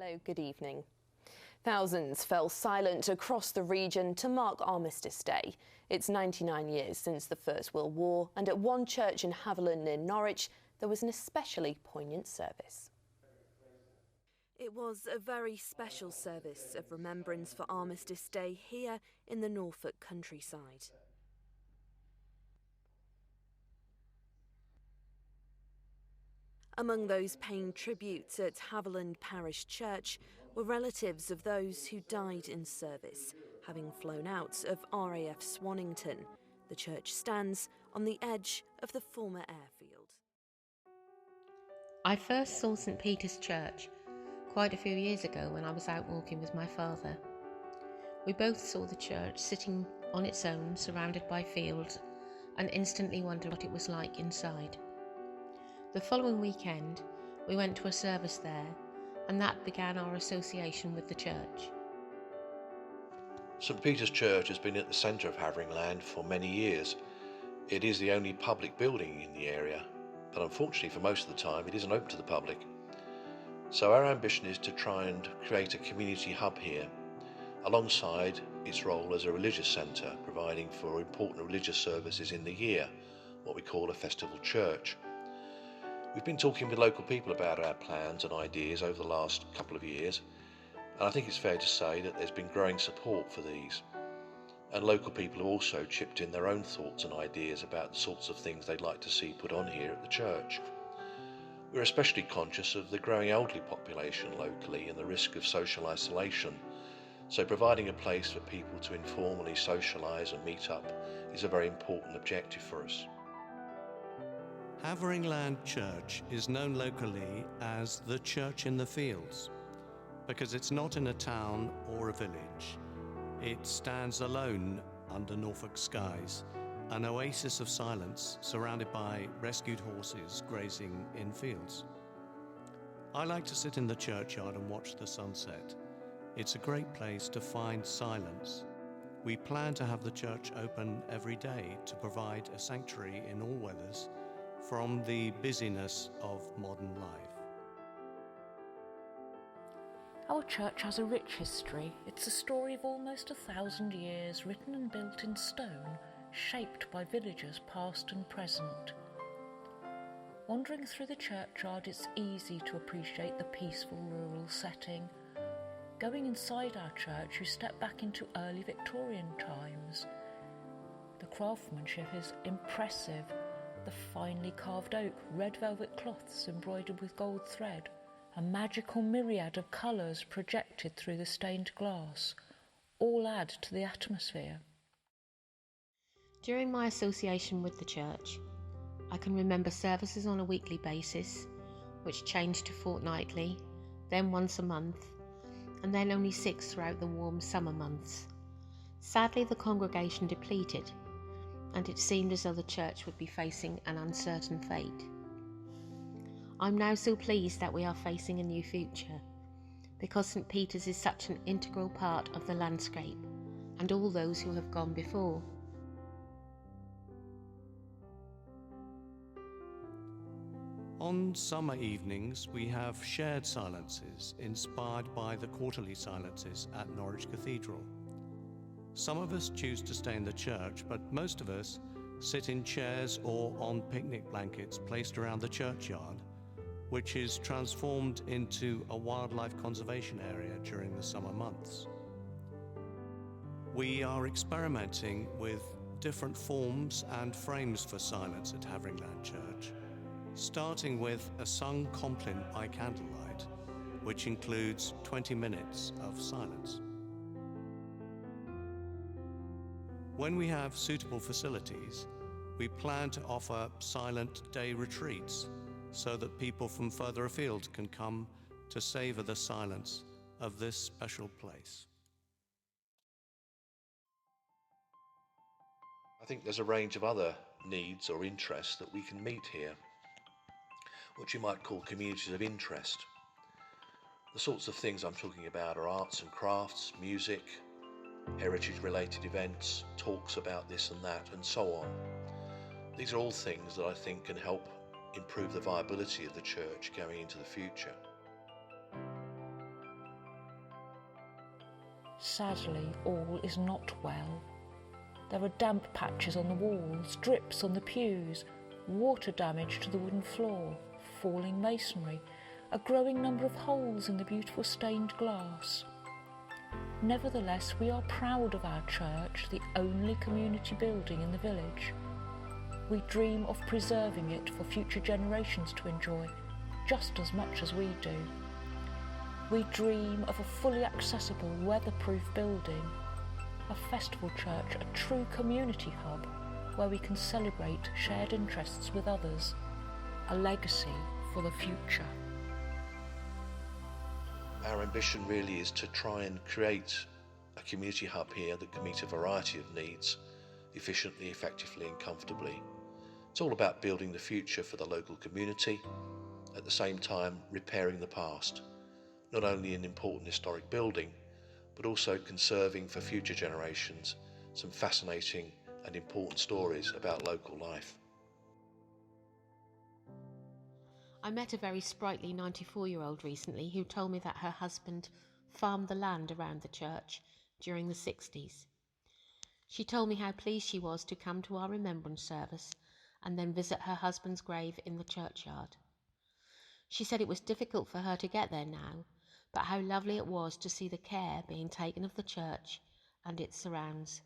Hello, good evening. Thousands fell silent across the region to mark Armistice Day. It's 99 years since the First World War, and at one church in Haveringland near Norwich, there was an especially poignant service. It was a very special service of remembrance for Armistice Day here in the Norfolk countryside. Among those paying tribute at Haveringland Parish Church were relatives of those who died in service, having flown out of RAF Swannington. The church stands on the edge of the former airfield. I first saw St Peter's Church quite a few years ago when I was out walking with my father. We both saw the church sitting on its own, surrounded by fields, and instantly wondered what it was like inside. The following weekend, we went to a service there, and that began our association with the church. St Peter's Church has been at the centre of Haveringland for many years. It is the only public building in the area, but unfortunately for most of the time it isn't open to the public. So our ambition is to try and create a community hub here, alongside its role as a religious centre, providing for important religious services in the year, what we call a festival church. We've been talking with local people about our plans and ideas over the last couple of years, and I think it's fair to say that there's been growing support for these. And local people have also chipped in their own thoughts and ideas about the sorts of things they'd like to see put on here at the church. We're especially conscious of the growing elderly population locally and the risk of social isolation, so providing a place for people to informally socialise and meet up is a very important objective for us. Haveringland Church is known locally as the Church in the Fields because it's not in a town or a village. It stands alone under Norfolk skies, an oasis of silence surrounded by rescued horses grazing in fields. I like to sit in the churchyard and watch the sunset. It's a great place to find silence. We plan to have the church open every day to provide a sanctuary in all weathers from the busyness of modern life. Our church has a rich history. It's a story of almost 1,000 years, written and built in stone, shaped by villagers past and present. Wandering through the churchyard, it's easy to appreciate the peaceful rural setting. Going inside our church, you step back into early Victorian times. The craftsmanship is impressive. The finely carved oak, red velvet cloths embroidered with gold thread, a magical myriad of colours projected through the stained glass, all add to the atmosphere. During my association with the church, I can remember services on a weekly basis, which changed to fortnightly, then once a month, and then only 6 throughout the warm summer months. Sadly, the congregation depleted, and it seemed as though the church would be facing an uncertain fate. I'm now so pleased that we are facing a new future, because St Peter's is such an integral part of the landscape and all those who have gone before. On summer evenings, we have shared silences inspired by the quarterly silences at Norwich Cathedral. Some of us choose to stay in the church, but most of us sit in chairs or on picnic blankets placed around the churchyard, which is transformed into a wildlife conservation area during the summer months. We are experimenting with different forms and frames for silence at Haveringland Church, starting with a sung compline by candlelight, which includes 20 minutes of silence. When we have suitable facilities, we plan to offer silent day retreats so that people from further afield can come to savour the silence of this special place. I think there's a range of other needs or interests that we can meet here, what you might call communities of interest. The sorts of things I'm talking about are arts and crafts, music, heritage-related events, talks about this and that, and so on. These are all things that I think can help improve the viability of the church going into the future. Sadly, all is not well. There are damp patches on the walls, drips on the pews, water damage to the wooden floor, falling masonry, a growing number of holes in the beautiful stained glass. Nevertheless, we are proud of our church, the only community building in the village. We dream of preserving it for future generations to enjoy, just as much as we do. We dream of a fully accessible, weatherproof building, a festival church, a true community hub where we can celebrate shared interests with others, a legacy for the future. Our ambition really is to try and create a community hub here that can meet a variety of needs efficiently, effectively and comfortably. It's all about building the future for the local community, at the same time repairing the past, not only an important historic building, but also conserving for future generations some fascinating and important stories about local life. I met a very sprightly 94-year-old recently who told me that her husband farmed the land around the church during the 60s. She told me how pleased she was to come to our remembrance service and then visit her husband's grave in the churchyard. She said it was difficult for her to get there now, but how lovely it was to see the care being taken of the church and its surrounds,